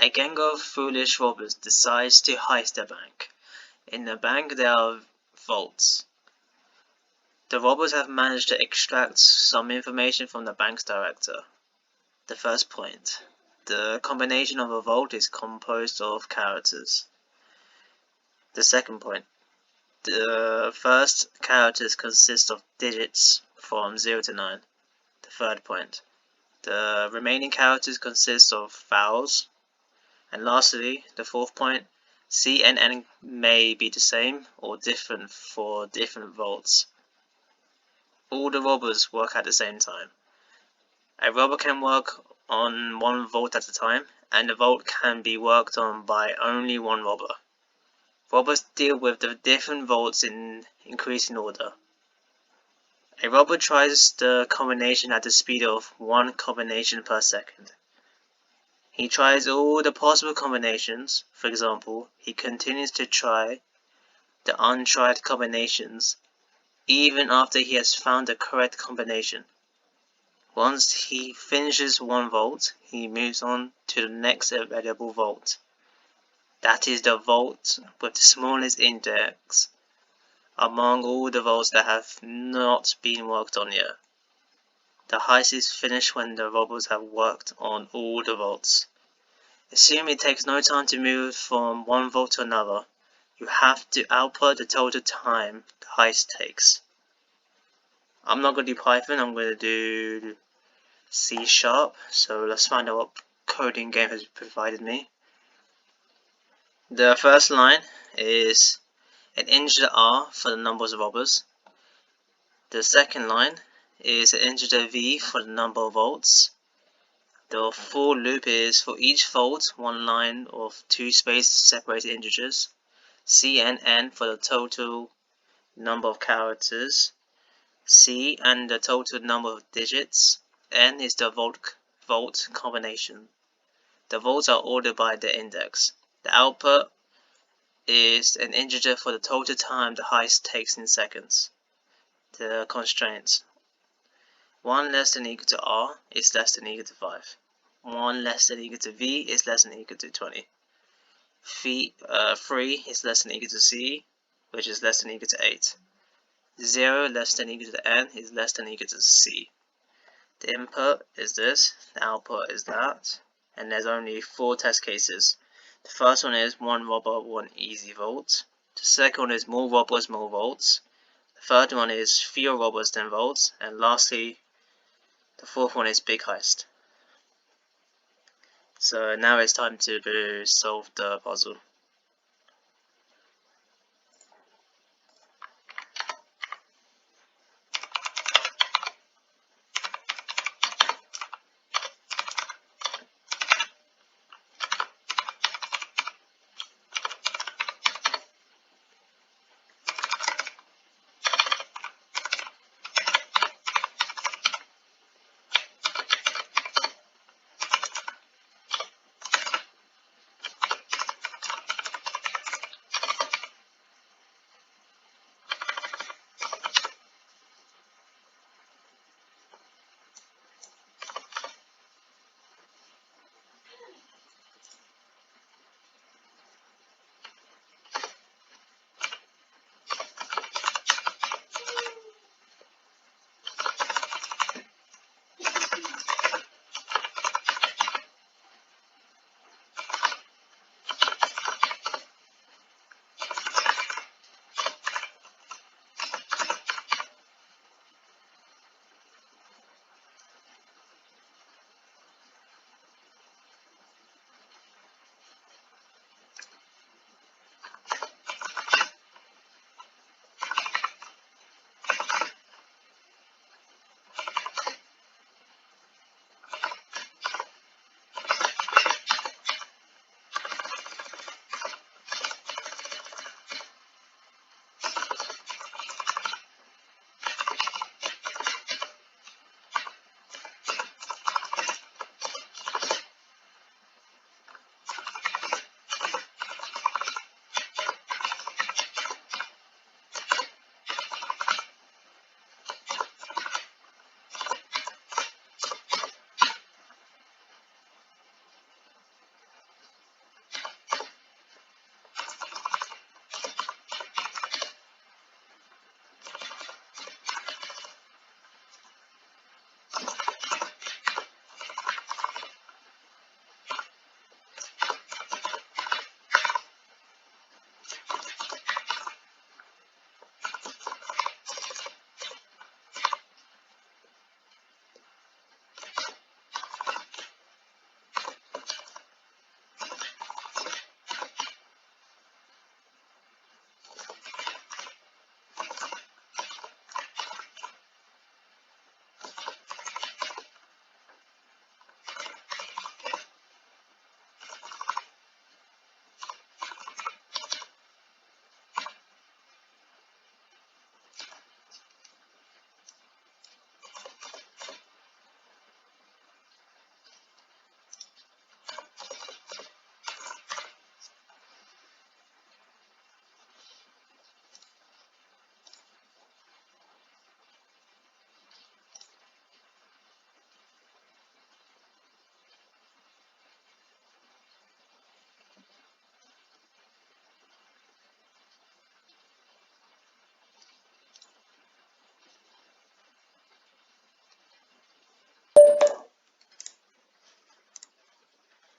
A gang of foolish robbers decides to heist a bank. In the bank there are vaults. The robbers have managed to extract some information from the bank's director. The first point. The combination of a vault is composed of characters. The second point. The first characters consist of digits from 0 to 9. The third point. The remaining characters consist of vowels. And lastly, the fourth point, C and N may be the same or different for different vaults. All the robbers work at the same time. A robber can work on one vault at a time, and the vault can be worked on by only one robber. Robbers deal with the different vaults in increasing order. A robber tries the combination at the speed of 1 combination per second. He tries all the possible combinations. For example, he continues to try the untried combinations even after he has found the correct combination. Once he finishes one vault, he moves on to the next available vault. That is the vault with the smallest index among all the vaults that have not been worked on yet. The heist is finished when the robbers have worked on all the vaults. Assume it takes no time to move from one vault to another. You have to output the total time the heist takes. I'm not going to do Python, I'm going to do C#. So let's find out what codingame has provided me. The first line is an integer R for the numbers of robbers. The second line is an integer V for the number of vaults. The for loop is for each vault, one line of 2 space-separated integers. C and N for the total number of characters. C and the total number of digits. N is the vault combination. The vaults are ordered by the index. The output is an integer for the total time the heist takes in seconds. The constraints. 1 less than or equal to R is less than or equal to 5. 1 less than or equal to V is less than or equal to 20. 3 is less than or equal to C, which is less than or equal to 8. 0 less than or equal to N is less than or equal to C. The input is this, the output is that, and there's only 4 test cases. The first one is 1 robber, 1 easy vault. The second one is more robbers, more vaults. The third one is fewer robbers than vaults. And lastly, the fourth one is big heist. So now it's time to solve the puzzle.